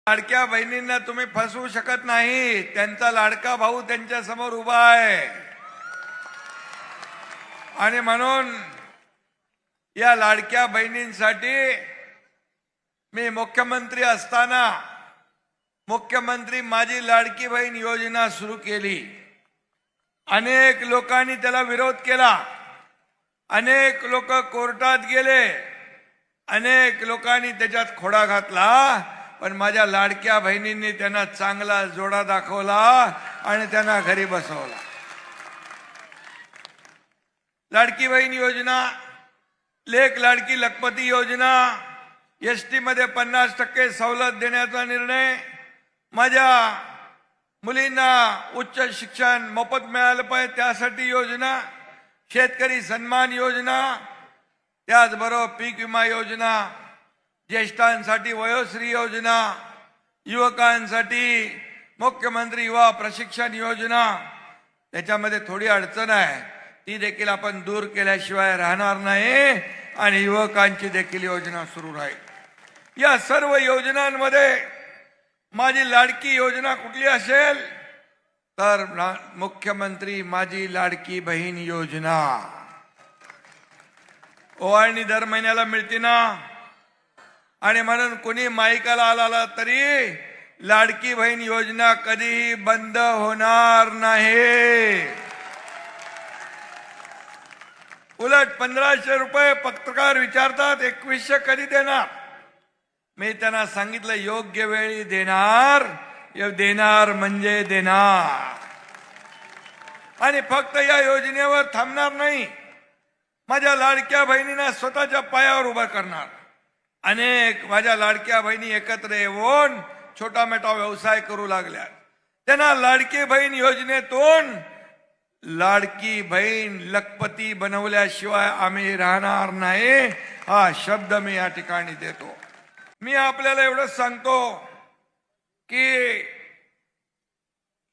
लाडक्या बहिणींना तुम्ही फसवू शकत नाही। त्यांचा लाडका भाऊ त्यांच्या समोर उभा आहे आणि म्हणून या लाडक्या बहिणींसाठी मी मुख्यमंत्री असताना मुख्यमंत्री माझी लाडकी बहीण योजना सुरू केली। अनेक लोकांनी त्याला विरोध केला, अनेक लोक कोर्टात गेले, अनेक लोकांनी त्याच्यात खोडा घातला, पण माझ्या लाडक्या बहिणींनी त्यांना चांगला जोडा दाखवला आणि त्यांना घरी बसवला। लाडकी बहीण योजना, लेक लाडकी लखपती योजना, एसटी मध्ये 50% सवलत देण्याचा निर्णय, माझ्या मुलींना उच्च शिक्षण मोफत मिळालं पाहिजे त्यासाठी योजना, शेतकरी सन्मान योजना, त्याचबरोबर पीक विमा योजना, ज्येष्ठांसाठी वयोश्री योजना, युवकांसाठी मुख्यमंत्री युवा प्रशिक्षण योजना। त्याच्यामध्ये थोडी अडचण आहे, ती देखील आपण दूर केल्याशिवाय राहणार नाही आणि युवकांची देखील योजना सुरू राहील। या सर्व योजनांमध्ये माझी लाडकी योजना कुठली असेल तर मुख्यमंत्री माझी लाडकी बहीण योजना। ओवाळणी दर महिन्याला मिळते ना, आणि म्हणून कोणी माईकाला आला तरी लाडकी बहीण योजना कधीही बंद होणार नाही। उलट 1500 रुपये पत्रकार विचारतात, 2100 कधी देणार? मी त्यांना सांगितलं योग्य वेळी देणार, देणार म्हणजे देणार। आणि फक्त या योजनेवर थांबणार नाही, माझ्या लाडक्या बहिणींना स्वतःच्या पायावर उभं करणार। अनेक माझ्या लाडक्या बहिणी एकत्र येऊन छोटा मोठा व्यवसाय करू लागल्या। त्यांना लाडकी बहीण योजनेतून लाडकी बहीण लखपती बनवल्याशिवाय आम्ही राहणार नाही, हा शब्द मी या ठिकाणी देतो। मी आपल्याला एवढंच सांगतो की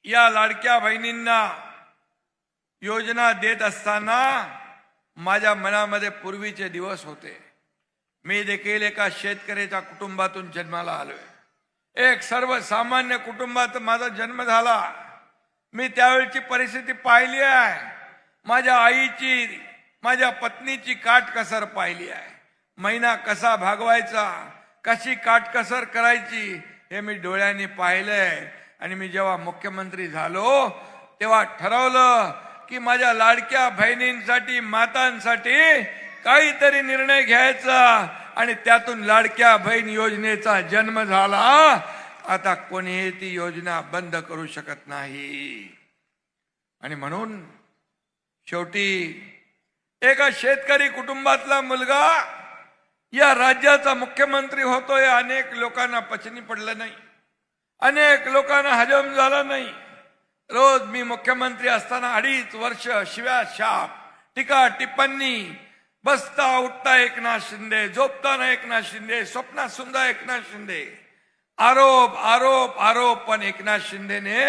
या लाडक्या बहिणींना योजना देत असताना माझ्या मनामध्ये पूर्वीचे दिवस होते। मी देखील एका शेतकऱ्याच्या कुटुंबातून जन्माला आलोय, एक सर्वसामान्य कुटुंबात माझा जन्म झाला। मी त्यावेळची परिस्थिती पाहिली आहे, माझ्या आईची माझ्या पत्नीची काटकसर पाहिली आहे, महिना कसा भागवायचा, कशी काटकसर करायची हे मी डोळ्यांनी पाहिलंय। आणि मी जेव्हा मुख्यमंत्री झालो तेव्हा ठरवलं की माझ्या लाडक्या बहिणींसाठी मातांसाठी काहीतरी निर्णय घ्यायचा, आणि त्यातून लाडक्या बहीण योजनेचा जन्म झाला। आता कोणीही ती योजना बंद करू शकत नाही। आणि म्हणून शेवटी एका शेतकरी कुटुंबातला मुलगा या राज्याचा मुख्यमंत्री होतोय, अनेक लोकांना पचनी पडलं नाही, अनेक लोकांना हजम झालं नाही। रोज मी मुख्यमंत्री असताना 2.5 वर्ष शिव्या शाप, टीका टिप्पणी, बसता उठता एकनाथ शिंदे, झोपताना एकनाथ शिंदे, स्वप्नात सुद्धा एकनाथ शिंदे, आरोप आरोप आरोप। पण एकनाथ शिंदेने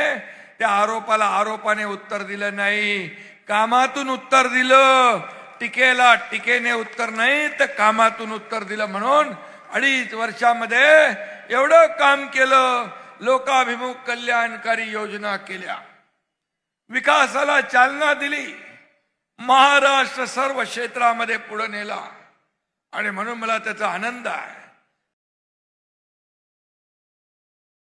त्या आरोपाला आरोपाने उत्तर दिलं नाही, कामातून उत्तर दिलं। टीकेला टीकेने उत्तर नाही तर कामातून उत्तर दिलं। म्हणून 2.5 वर्षामध्ये एवढं काम केलं, लोकाभिमुख कल्याणकारी योजना केल्या, विकासाला चालना दिली, महाराष्ट्र सर्व क्षेत्रामध्ये पुढे नेला। आणि म्हणून मला त्याचा आनंद आहे।